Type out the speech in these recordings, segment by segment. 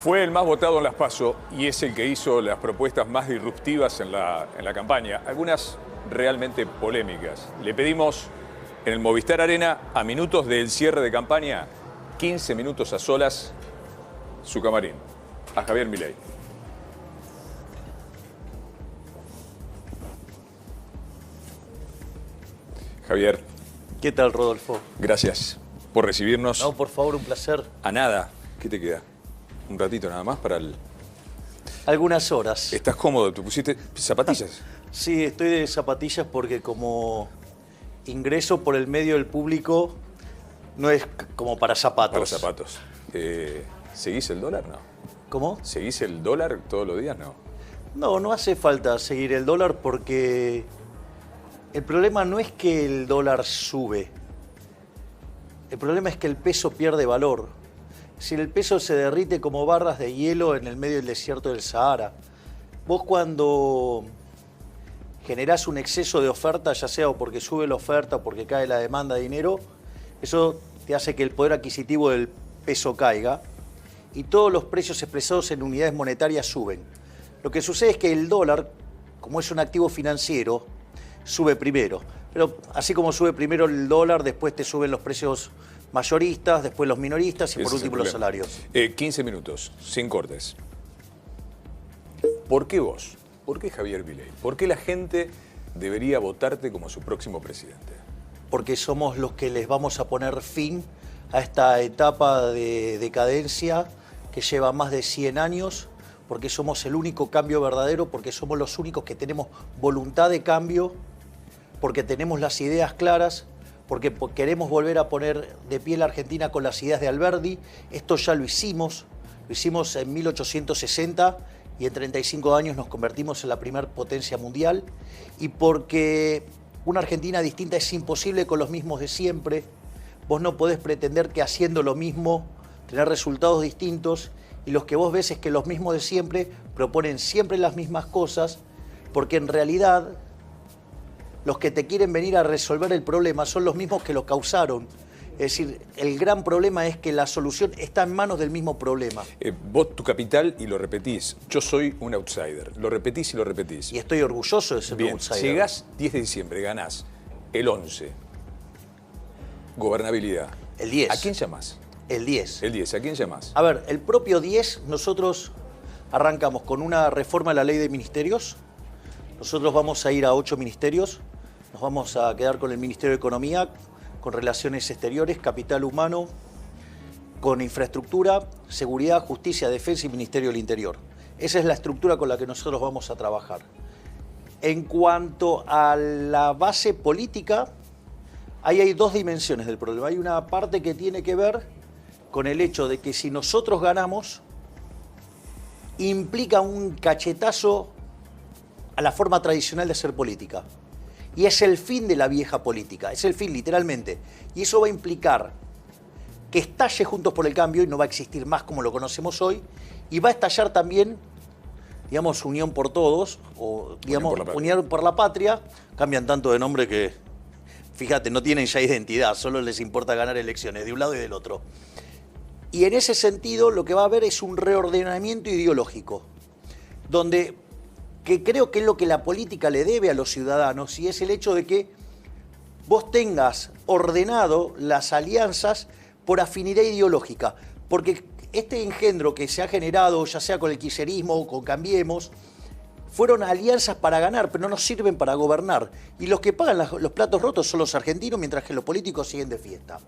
Fue el más votado en las PASO y es el que hizo las propuestas más disruptivas en la campaña, algunas realmente polémicas. Le pedimos en el Movistar Arena, a minutos del cierre de campaña, 15 minutos a solas, su camarín, a Javier Milei. Javier. ¿Qué tal, Rodolfo? Gracias por recibirnos. No, por favor, un placer. A nada. ¿Qué te queda? Un ratito nada más para el... Algunas horas. ¿Estás cómodo? ¿Te pusiste zapatillas? Sí, estoy de zapatillas porque como ingreso por el medio del público no es como para zapatos. Para zapatos. ¿Seguís el dólar? No. ¿Cómo? ¿Seguís el dólar todos los días? No. No, no hace falta seguir el dólar porque el problema no es que el dólar sube. El problema es que el peso pierde valor. Si el peso se derrite como barras de hielo en el medio del desierto del Sahara. Vos cuando generás un exceso de oferta, ya sea porque sube la oferta o porque cae la demanda de dinero, eso te hace que el poder adquisitivo del peso caiga y todos los precios expresados en unidades monetarias suben. Lo que sucede es que el dólar, como es un activo financiero, sube primero. Pero así como sube primero el dólar, después te suben los precios mayoristas, después los minoristas y por último los salarios. 15 minutos, sin cortes. ¿Por qué vos? ¿Por qué Javier Milei? ¿Por qué la gente debería votarte como su próximo presidente? Porque somos los que les vamos a poner fin a esta etapa de decadencia que lleva más de 100 años, porque somos el único cambio verdadero, porque somos los únicos que tenemos voluntad de cambio, porque tenemos las ideas claras, porque queremos volver a poner de pie la Argentina con las ideas de Alberdi. Esto ya lo hicimos en 1860 y en 35 años nos convertimos en la primer potencia mundial. Y porque una Argentina distinta es imposible con los mismos de siempre. Vos no podés pretender que haciendo lo mismo tener resultados distintos, y los que vos ves es que los mismos de siempre proponen siempre las mismas cosas, porque en realidad los que te quieren venir a resolver el problema son los mismos que lo causaron. Es decir, el gran problema es que la solución está en manos del mismo problema. Vos, tu capital, y lo repetís, yo soy un outsider. Lo repetís y lo repetís. Y estoy orgulloso de ser un outsider. Llegás 10 de diciembre, ganás el 11. Gobernabilidad. El 10. ¿A quién llamás? El 10. El 10, ¿a quién llamás? A ver, el propio 10, nosotros arrancamos con una reforma de la ley de ministerios. Nosotros vamos a ir a 8 ministerios. Nos vamos a quedar con el Ministerio de Economía, con Relaciones Exteriores, Capital Humano, con Infraestructura, Seguridad, Justicia, Defensa y Ministerio del Interior. Esa es la estructura con la que nosotros vamos a trabajar. En cuanto a la base política, ahí hay dos dimensiones del problema. Hay una parte que tiene que ver con el hecho de que si nosotros ganamos, implica un cachetazo a la forma tradicional de hacer política. Y es el fin de la vieja política, es el fin literalmente. Y eso va a implicar que estalle Juntos por el Cambio y no va a existir más como lo conocemos hoy. Y va a estallar también, digamos, Unión por Todos, o digamos, Unión por la Patria. Cambian tanto de nombre que, fíjate, no tienen ya identidad, solo les importa ganar elecciones de un lado y del otro. Y en ese sentido lo que va a haber es un reordenamiento ideológico, donde que creo que es lo que la política le debe a los ciudadanos, y es el hecho de que vos tengas ordenado las alianzas por afinidad ideológica. Porque este engendro que se ha generado, ya sea con el kirchnerismo o con Cambiemos, fueron alianzas para ganar, pero no nos sirven para gobernar. Y los que pagan los platos rotos son los argentinos, mientras que los políticos siguen de fiesta.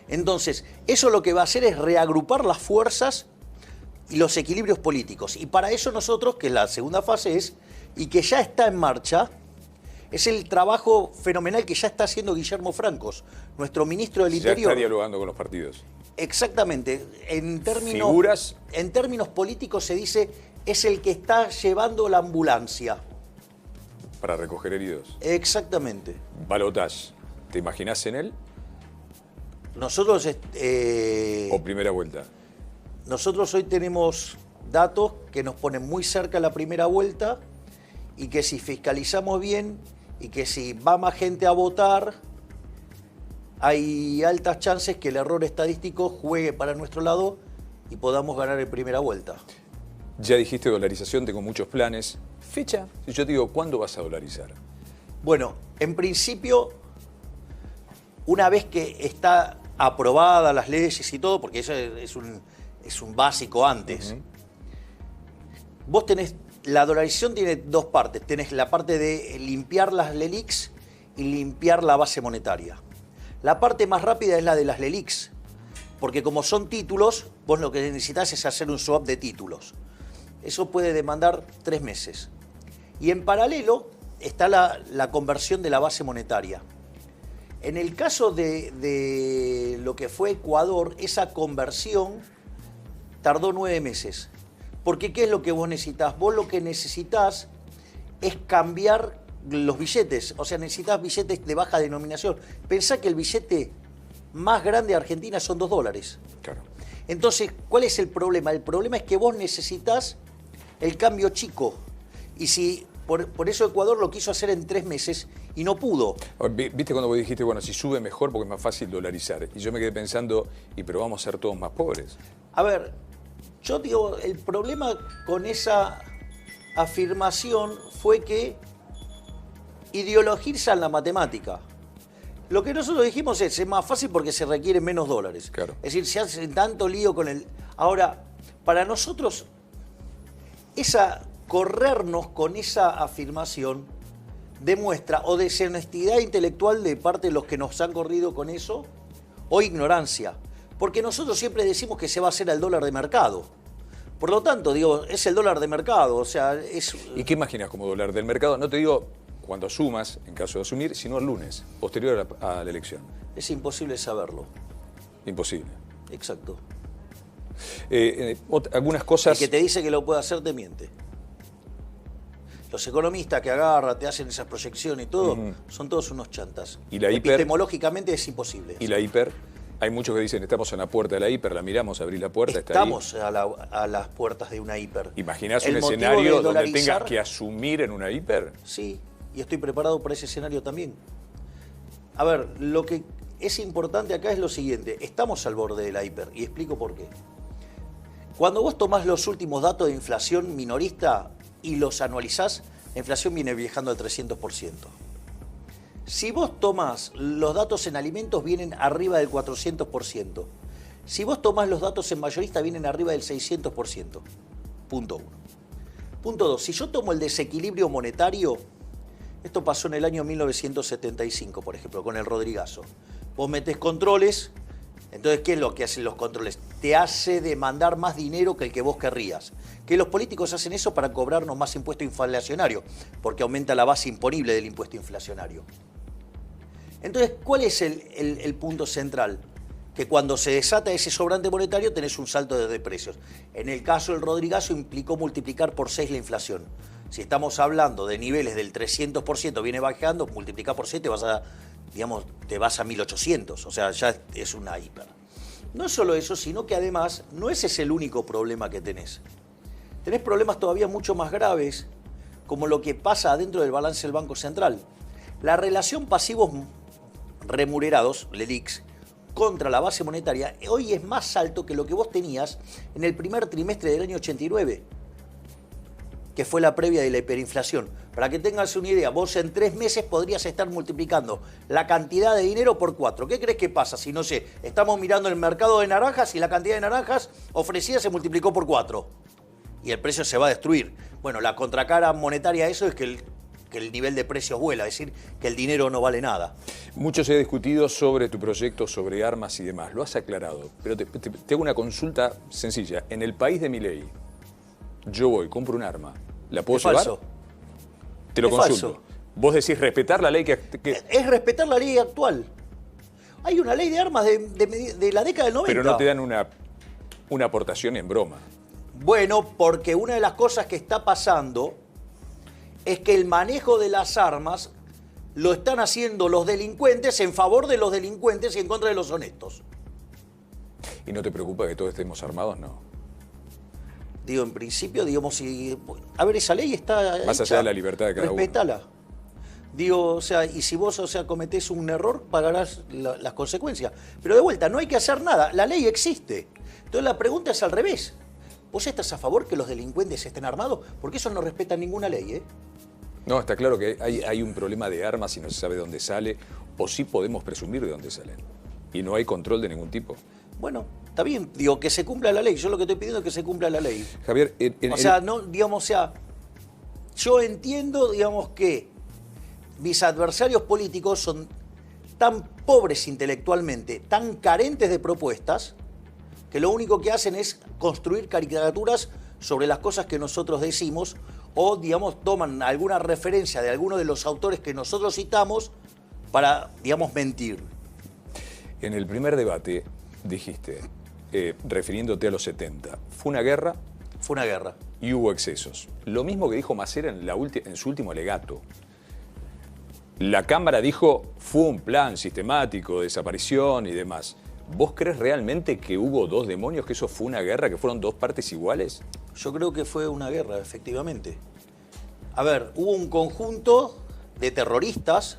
Entonces, eso lo que va a hacer es reagrupar las fuerzas y los equilibrios políticos. Y para eso nosotros, que la segunda fase es, y que ya está en marcha, es el trabajo fenomenal que ya está haciendo Guillermo Francos, nuestro ministro del Interior. Ya está dialogando con los partidos. Exactamente. En términos políticos se dice, es el que está llevando la ambulancia. Para recoger heridos. Exactamente. Balotage, ¿te imaginás en él? Nosotros... ¿O primera vuelta? Nosotros hoy tenemos datos que nos ponen muy cerca de la primera vuelta, y que si fiscalizamos bien y que si va más gente a votar, hay altas chances que el error estadístico juegue para nuestro lado y podamos ganar en primera vuelta. Ya dijiste dolarización, tengo muchos planes. ¿Fecha? Si yo te digo, ¿cuándo vas a dolarizar? Bueno, en principio, una vez que está aprobada las leyes y todo, porque eso es un básico antes, vos tenés, la dolarización tiene dos partes. Tenés la parte de limpiar las LELIQs y limpiar la base monetaria. La parte más rápida es la de las LELIQs, porque como son títulos, vos lo que necesitas es hacer un swap de títulos. Eso puede demandar 3 meses. Y en paralelo está la conversión de la base monetaria. En el caso de lo que fue Ecuador, esa conversión tardó 9 meses. Porque ¿qué es lo que vos necesitas? Vos lo que necesitas es cambiar los billetes. O sea, necesitas billetes de baja denominación. Pensá que el billete más grande de Argentina son $2. Claro. Entonces, ¿cuál es el problema? El problema es que vos necesitas el cambio chico. Y si por eso Ecuador lo quiso hacer en 3 meses y no pudo. ¿Viste cuando vos dijiste, bueno, si sube mejor porque es más fácil dolarizar? Y yo me quedé pensando, pero vamos a ser todos más pobres. A ver, yo digo, el problema con esa afirmación fue que ideologizan la matemática. Lo que nosotros dijimos es más fácil porque se requieren menos dólares. Claro. Es decir, se hace tanto lío con el... Ahora, para nosotros, corrernos con esa afirmación demuestra o deshonestidad intelectual de parte de los que nos han corrido con eso o ignorancia. Porque nosotros siempre decimos que se va a hacer al dólar de mercado. Por lo tanto, digo, es el dólar de mercado. O sea, es... ¿Y qué imaginas como dólar del mercado? No te digo cuando asumas, en caso de asumir, sino el lunes, posterior a la elección. Es imposible saberlo. Imposible. Exacto. Algunas cosas... El que te dice que lo puede hacer te miente. Los economistas que agarran, te hacen esas proyecciones y todo, son todos unos chantas. ¿Y la hiper? Epistemológicamente es imposible. ¿Y la hiper? Hay muchos que dicen, estamos en la puerta de la hiper, la miramos, abrir la puerta, estamos está ahí. a las puertas de una hiper. ¿Imaginás un escenario donde tengas que asumir en una hiper? Sí, y estoy preparado para ese escenario también. A ver, lo que es importante acá es lo siguiente. Estamos al borde de la hiper, y explico por qué. Cuando vos tomás los últimos datos de inflación minorista y los anualizás, la inflación viene viajando al 300%. Si vos tomás los datos en alimentos, vienen arriba del 400%. Si vos tomás los datos en mayorista, vienen arriba del 600%. Punto 1. Punto 2. Si yo tomo el desequilibrio monetario, esto pasó en el año 1975, por ejemplo, con el Rodrigazo. Vos metés controles, entonces, ¿qué es lo que hacen los controles? Te hace demandar más dinero que el que vos querrías. Que los políticos hacen eso para cobrarnos más impuesto inflacionario, porque aumenta la base imponible del impuesto inflacionario. Entonces, ¿cuál es el punto central? Que cuando se desata ese sobrante monetario tenés un salto de precios. En el caso del Rodrigazo implicó multiplicar por 6 la inflación. Si estamos hablando de niveles del 300%, viene bajando, multiplicar por 6 te vas a 1800, o sea, ya es una hiper. No solo eso, sino que además no ese es el único problema que tenés. Tenés problemas todavía mucho más graves, como lo que pasa adentro del balance del Banco Central. La relación pasivos remunerados, LELIQs, contra la base monetaria, hoy es más alto que lo que vos tenías en el primer trimestre del año 89, que fue la previa de la hiperinflación. Para que tengas una idea, vos en 3 meses podrías estar multiplicando la cantidad de dinero por 4. ¿Qué crees que pasa si, no sé, estamos mirando el mercado de naranjas y la cantidad de naranjas ofrecidas se multiplicó por 4? Y el precio se va a destruir. Bueno, la contracara monetaria a eso es que el nivel de precios vuela, es decir, que el dinero no vale nada. Mucho se ha discutido sobre tu proyecto, sobre armas y demás. Lo has aclarado, pero te hago una consulta sencilla. En el país de Milei, yo voy, compro un arma, ¿la puedo llevar? Falso. Te lo Es consulto. falso. Vos decís respetar la ley que... Es respetar la ley actual. Hay una ley de armas de la década del 90. Pero no te dan una aportación en broma. Bueno, porque una de las cosas que está pasando es que el manejo de las armas lo están haciendo los delincuentes en favor de los delincuentes y en contra de los honestos. ¿Y no te preocupa que todos estemos armados? No. Digo, en principio, digamos, si... A ver, esa ley está Más allá de la libertad de cada respétala. uno. Digo, o sea, y si vos, o sea, cometés un error, pagarás las consecuencias. Pero de vuelta, no hay que hacer nada. La ley existe. Entonces la pregunta es al revés. ¿Vos estás a favor que los delincuentes estén armados? Porque eso no respeta ninguna ley, ¿eh? No, está claro que hay un problema de armas y no se sabe de dónde sale, o sí podemos presumir de dónde salen. Y no hay control de ningún tipo. Bueno, está bien, digo, que se cumpla la ley. Yo lo que estoy pidiendo es que se cumpla la ley. Javier, no, digamos, yo entiendo, digamos, que mis adversarios políticos son tan pobres intelectualmente, tan carentes de propuestas, que lo único que hacen es construir caricaturas sobre las cosas que nosotros decimos o, digamos, toman alguna referencia de alguno de los autores que nosotros citamos para, digamos, mentir. En el primer debate dijiste, refiriéndote a los 70, fue una guerra. Fue una guerra. Y hubo excesos. Lo mismo que dijo Macera en su último alegato. La Cámara dijo, fue un plan sistemático de desaparición y demás. ¿Vos crees realmente que hubo dos demonios, que eso fue una guerra, que fueron dos partes iguales? Yo creo que fue una guerra, efectivamente. A ver, hubo un conjunto de terroristas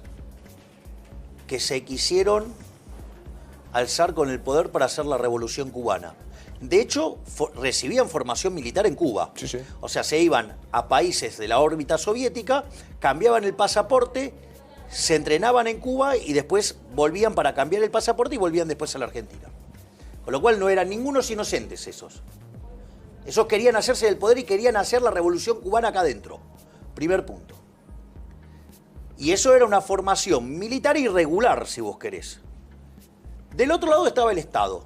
que se quisieron alzar con el poder para hacer la revolución cubana. De hecho, recibían formación militar en Cuba. Sí, sí. O sea, se iban a países de la órbita soviética, cambiaban el pasaporte, se entrenaban en Cuba y después volvían para cambiar el pasaporte y volvían después a la Argentina. Con lo cual no eran ningunos inocentes esos. Esos querían hacerse del poder y querían hacer la revolución cubana acá adentro. Primer punto. Y eso era una formación militar irregular, si vos querés. Del otro lado estaba el Estado.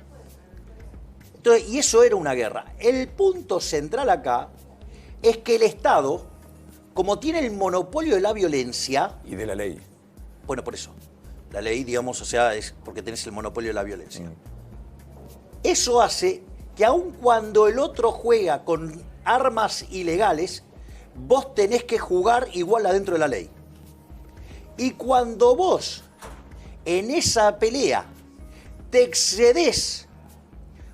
Entonces, y eso era una guerra. El punto central acá es que el Estado, como tiene el monopolio de la violencia... Y de la ley. Bueno, por eso. La ley, digamos, o sea, es porque tenés el monopolio de la violencia. Eso hace que aun cuando el otro juega con armas ilegales, vos tenés que jugar igual adentro de la ley. Y cuando vos, en esa pelea, te excedés,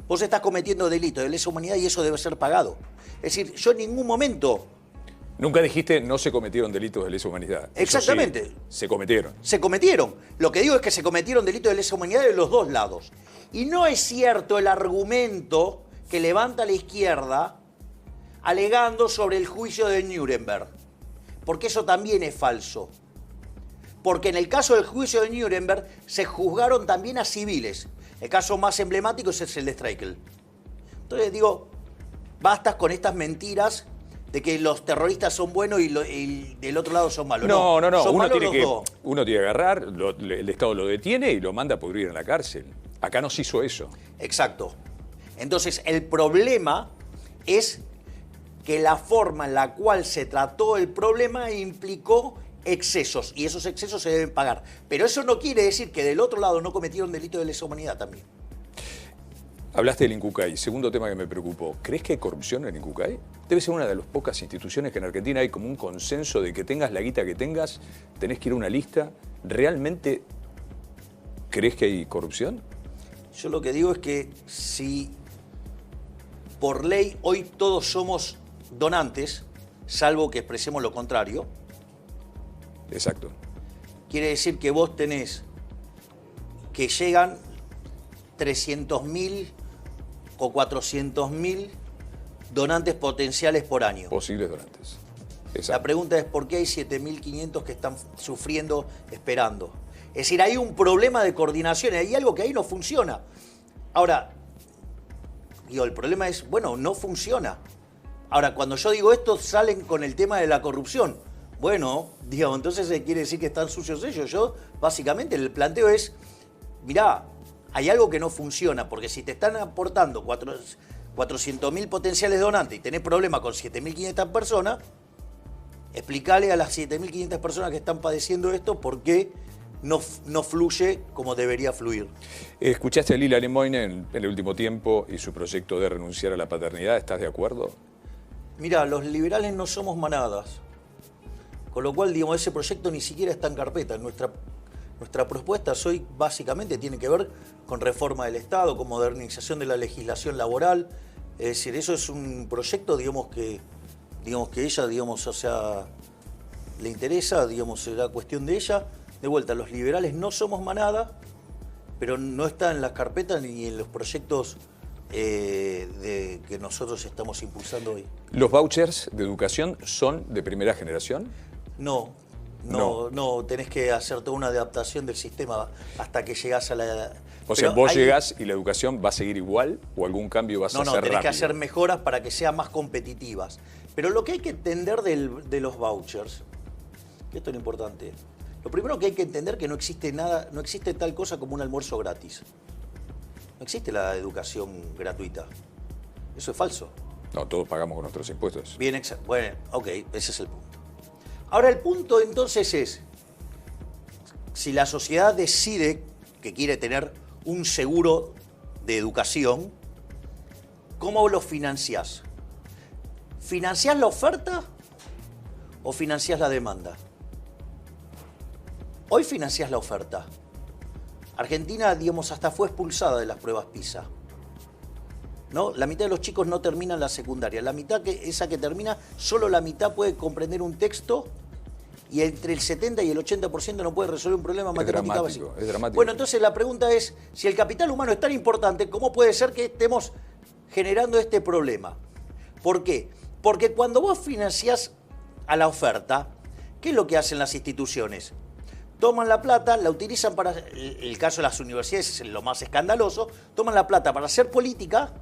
vos estás cometiendo delito de lesa humanidad y eso debe ser pagado. Es decir, yo en ningún momento... Nunca dijiste no se cometieron delitos de lesa humanidad. Exactamente. Sí, se cometieron. Se cometieron. Lo que digo es que se cometieron delitos de lesa humanidad de los dos lados. Y no es cierto el argumento que levanta la izquierda alegando sobre el juicio de Nuremberg. Porque eso también es falso. Porque en el caso del juicio de Nuremberg se juzgaron también a civiles. El caso más emblemático es el de Streichel. Entonces digo, basta con estas mentiras de que los terroristas son buenos y del otro lado son malos. No. Son Uno malos tiene los dos. uno tiene que agarrar, el Estado lo detiene y lo manda a pudrir en la cárcel. Acá no se hizo eso. Exacto. Entonces, el problema es que la forma en la cual se trató el problema implicó excesos, y esos excesos se deben pagar. Pero eso no quiere decir que del otro lado no cometieron delito de lesa humanidad también. Hablaste del Incucay, segundo tema que me preocupó. ¿Crees que hay corrupción en Incucay? Debe ser una de las pocas instituciones que en Argentina hay como un consenso de que tengas la guita que tengas, tenés que ir a una lista. ¿Realmente crees que hay corrupción? Yo lo que digo es que si por ley hoy todos somos donantes, salvo que expresemos lo contrario. Exacto. Quiere decir que vos tenés que llegan 300.000 o 400.000 donantes potenciales por año. Posibles donantes. Exacto. La pregunta es ¿por qué hay 7.500 que están sufriendo, esperando? Es decir, hay un problema de coordinación, hay algo que ahí no funciona. Ahora, digo, el problema es, bueno, no funciona. Ahora, cuando yo digo esto, salen con el tema de la corrupción. Bueno, digamos, entonces quiere decir que están sucios ellos. Yo, básicamente, el planteo es, mirá, hay algo que no funciona, porque si te están aportando 400.000 potenciales donantes y tenés problemas con 7.500 personas, explícale a las 7.500 personas que están padeciendo esto por qué no fluye como debería fluir. ¿Escuchaste a Lila Lemoine en el último tiempo y su proyecto de renunciar a la paternidad? ¿Estás de acuerdo? Mira, los liberales no somos manadas. Con lo cual, digamos, ese proyecto ni siquiera está en carpeta. Nuestra propuesta hoy básicamente tiene que ver con reforma del Estado, con modernización de la legislación laboral. Es decir, eso es un proyecto, digamos que ella, digamos, o sea, le interesa, digamos, será cuestión de ella. De vuelta, los liberales no somos manada, pero no está en las carpetas ni en los proyectos que nosotros estamos impulsando hoy. ¿Los vouchers de educación son de primera generación? No, tenés que hacer toda una adaptación del sistema hasta que llegás a la... O sea, vos llegás y la educación va a seguir igual o algún cambio vas a hacer rápido. No, tenés que hacer mejoras para que sean más competitivas. Pero lo que hay que entender de los vouchers, que esto es lo importante, lo primero que hay que entender es que no existe nada, no existe tal cosa como un almuerzo gratis. No existe la educación gratuita. Eso es falso. No, todos pagamos con nuestros impuestos. Bien, bueno, ok, ese es el punto. Ahora, el punto entonces es, si la sociedad decide que quiere tener un seguro de educación, ¿cómo lo financiás? ¿Financiás la oferta o financiás la demanda? Hoy financiás la oferta. Argentina, digamos, hasta fue expulsada de las pruebas PISA. ¿No? La mitad de los chicos no terminan la secundaria. La mitad esa que termina, solo la mitad puede comprender un texto y entre el 70 y el 80% no puede resolver un problema matemático básico. Es dramático. Bueno, entonces la pregunta es, si el capital humano es tan importante, ¿cómo puede ser que estemos generando este problema? ¿Por qué? Porque cuando vos financiás a la oferta, ¿qué es lo que hacen las instituciones? Toman la plata, la utilizan para, el caso de las universidades es lo más escandaloso, toman la plata para hacer política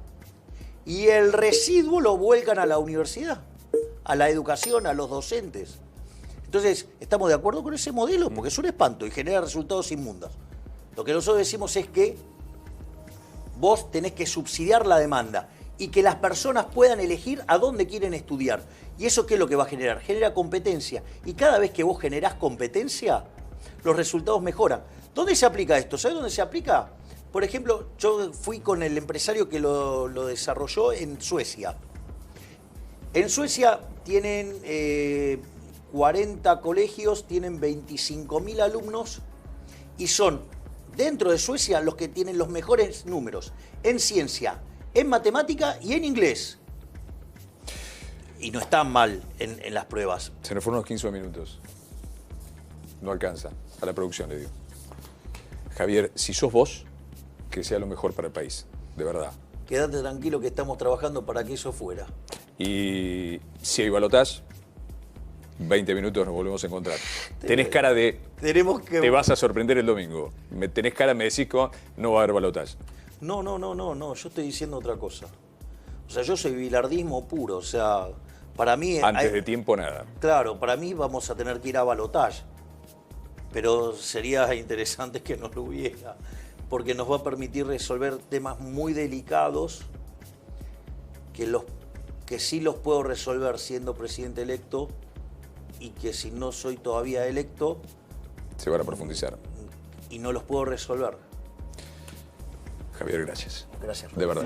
y el residuo lo vuelcan a la universidad, a la educación, a los docentes. Entonces, ¿estamos de acuerdo con ese modelo? Porque es un espanto y genera resultados inmundos. Lo que nosotros decimos es que vos tenés que subsidiar la demanda y que las personas puedan elegir a dónde quieren estudiar. ¿Y eso qué es lo que va a generar? Genera competencia. Y cada vez que vos generás competencia, los resultados mejoran. ¿Dónde se aplica esto? ¿Sabes dónde se aplica? Por ejemplo, yo fui con el empresario que lo desarrolló en Suecia. En Suecia tienen 40 colegios, tienen 25.000 alumnos y son, dentro de Suecia, los que tienen los mejores números en ciencia, en matemática y en inglés. Y no están mal en las pruebas. Se nos fueron unos 15 minutos. No alcanza. A la producción le digo. Javier, si sos vos, que sea lo mejor para el país, de verdad. Quédate tranquilo que estamos trabajando para que eso fuera. Y si hay balotaje, 20 minutos nos volvemos a encontrar. Tenés cara de... Te vas a sorprender el domingo. Tenés cara, me decís que no va a haber balotaje. No, yo estoy diciendo otra cosa. O sea, yo soy bilardismo puro, o sea, para mí... Antes de tiempo, nada. Claro, para mí vamos a tener que ir a balotaje. Pero sería interesante que no lo hubiera, porque nos va a permitir resolver temas muy delicados que sí los puedo resolver siendo presidente electo y que si no soy todavía electo... Se van a profundizar. Y no los puedo resolver. Javier, gracias. Gracias. De verdad.